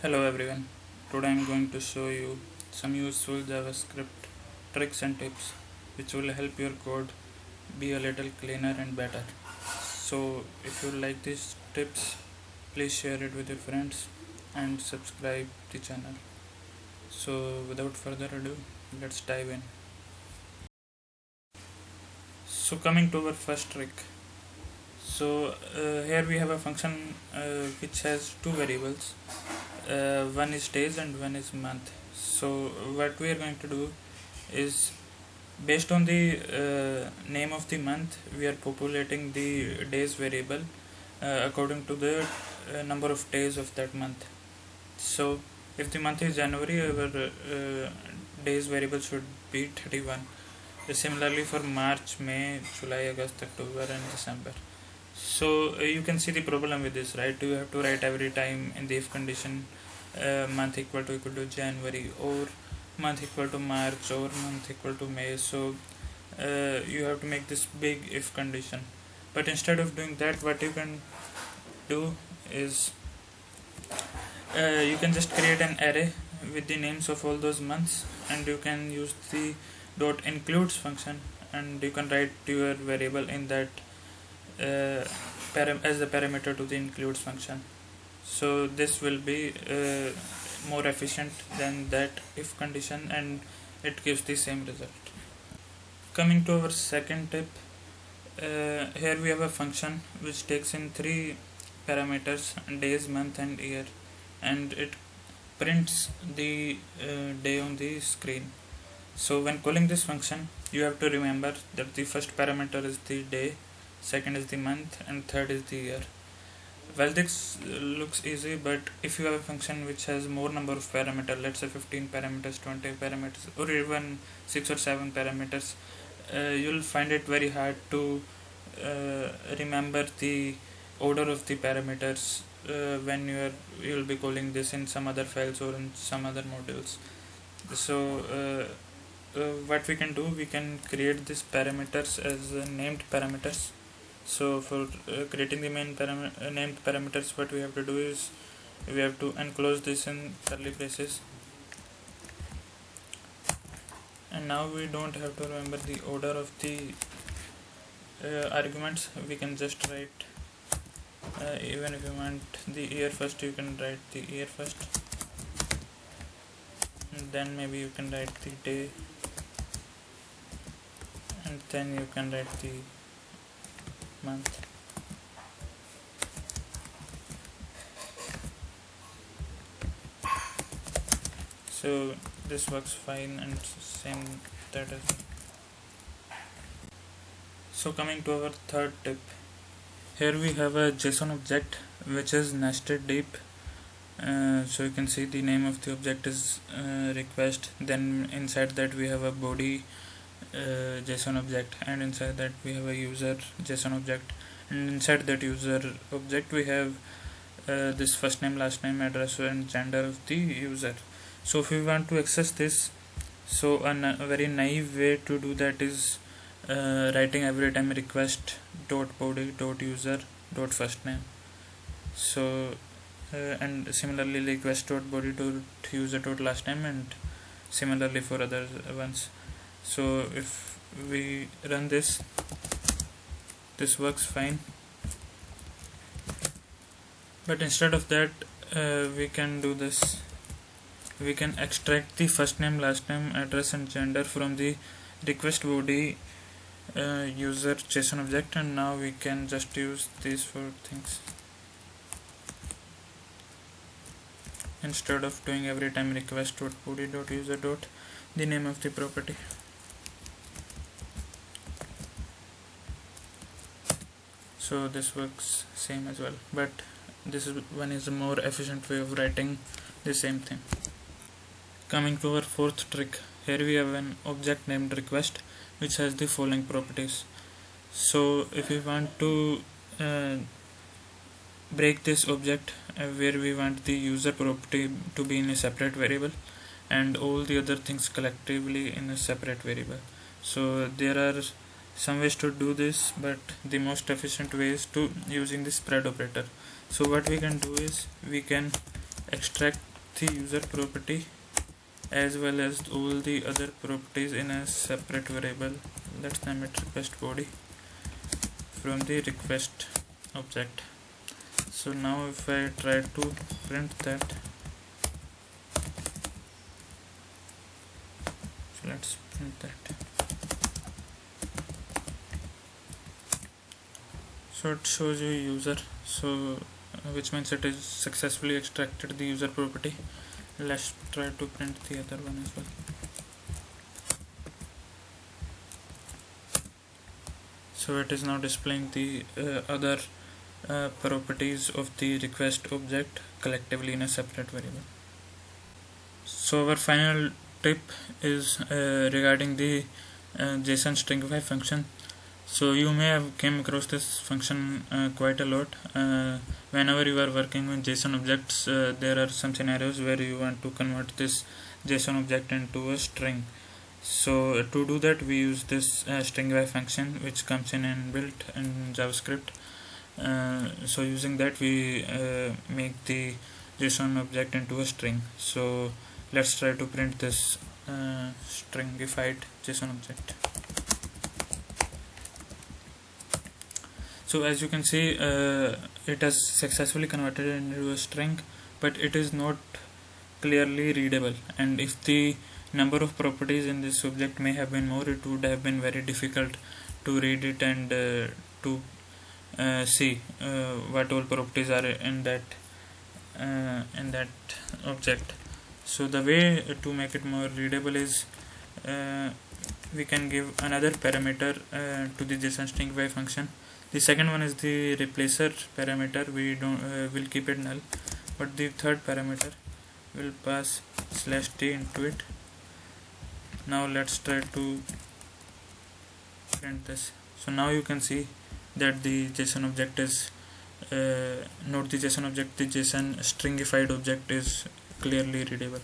Hello everyone, today I am going to show you some useful JavaScript tricks and tips which will help your code be a little cleaner and better. So if you like these tips, please share it with your friends and subscribe the channel. So without further ado, let's dive in. So coming to our first trick. Here we have a function which has two variables. One is days and one is month. So what we are going to do is, based on the name of the month, we are populating the days variable according to the number of days of that month. So if the month is January, our days variable should be 31. Similarly for March, May, July, August, October and December. So you can see the problem with this, right? You have to write every time in the if condition month equal to January, or month equal to March, or month equal to May. So you have to make this big if condition. But instead of doing that, what you can do is you can just create an array with the names of all those months, and you can use the dot includes function, and you can write your variable in that as the parameter to the includes function. So this will be more efficient than that if condition, and it gives the same result. Coming to our second tip, here we have a function which takes in three parameters: days, month and year, and it prints the day on the screen. So when calling this function, you have to remember that the first parameter is the day, second is the month, and third is the year. Well, this looks easy, but if you have a function which has more number of parameters, let's say 15 parameters, 20 parameters, or even 6 or 7 parameters, you'll find it very hard to remember the order of the parameters when you'll be calling this in some other files or in some other modules. So what we can do, we can create these parameters as named parameters. So for creating the named parameters, what we have to do is we have to enclose this in curly braces, and now we don't have to remember the order of the arguments. We can just write even if you want the year first, you can write the year first, and then maybe you can write the day, and then you can write the month. So this works fine, and same that as well. So coming to our third tip, here we have a JSON object which is nested deep. So you can see the name of the object is request, then inside that we have a body JSON object, and inside that we have a user JSON object, and inside that user object we have this first name, last name, address and gender of the user. So if we want to access this, so a very naive way to do that is writing every time request dot body dot user dot first name. So and similarly request dot body dot user dot last name, and similarly for other ones. So if we run this works fine, but instead of that we can do this. We can extract the first name, last name, address and gender from the request body user JSON object, and now we can just use these four things instead of doing every time request dot body dot user dot the name of the property. So this works same as well, but this is a more efficient way of writing the same thing. Coming to our fourth trick, here we have an object named request which has the following properties. So if we want to break this object where we want the user property to be in a separate variable and all the other things collectively in a separate variable, so there are some ways to do this, but the most efficient way is to using the spread operator. So what we can do is we can extract the user property as well as all the other properties in a separate variable. Let's name it request body from the request object. So now if I try to print that, so let's print that. So it shows you user, so which means it is successfully extracted the user property. Let's try to print the other one as well. So it is now displaying the other properties of the request object collectively in a separate variable. So our final tip is regarding the JSON String By function. So you may have came across this function quite a lot. Whenever you are working with JSON objects, there are some scenarios where you want to convert this JSON object into a string. So to do that, we use this string by function, which comes in inbuilt in JavaScript. So using that, we make the JSON object into a string. So let's try to print this stringified JSON object. So as you can see, it has successfully converted into a string, but it is not clearly readable, and if the number of properties in this object may have been more, it would have been very difficult to read it and to see what all properties are in that object. So the way to make it more readable is we can give another parameter to the JSON String By function. The second one is the replacer parameter. We will keep it null, but the third parameter will pass /t into it. Now let's try to print this. So now you can see that the JSON object is not the JSON object, the JSON stringified object is clearly readable.